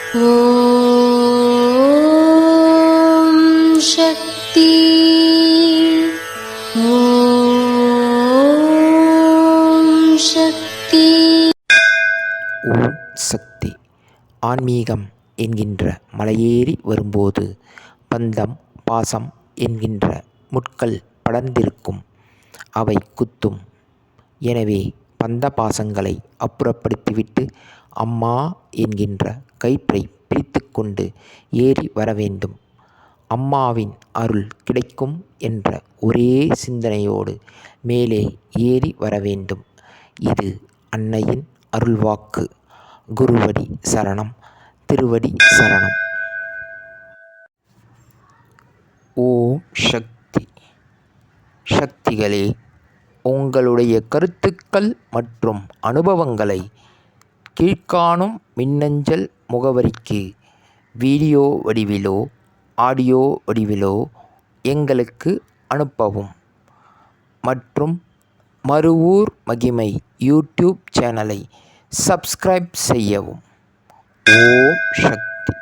ஓம் சக்தி. ஓம் சக்தி. ஓம் சக்தி. ஆன்மீகம் என்கின்ற மலையேறி வரும்போது பந்தம் பாசம் என்கின்ற முட்கள் படர்ந்திருக்கும். அவை குத்தும். எனவே பந்த பாசங்களை அப்புறப்படுத்திவிட்டு அம்மா என்கின்ற கயிற்றை பிடித்து கொண்டு ஏறி வர வேண்டும். அம்மாவின் அருள் கிடைக்கும் என்ற ஒரே சிந்தனையோடு மேலே ஏறி வர வேண்டும். இது அன்னையின் அருள்வாக்கு. குருவடி சரணம், திருவடி சரணம். ஓம் சக்தி. சக்திகளே, உங்களுடைய கருத்துக்கள் மற்றும் அனுபவங்களை கீழ்காணும் மின்னஞ்சல் முகவரிக்கு வீடியோ வடிவிலோ ஆடியோ வடிவிலோ எங்களுக்கு அனுப்பவும். மற்றும் மறுவூர் மகிமை யூடியூப் சேனலை சப்ஸ்கிரைப் செய்யவும். ஓம் சக்தி.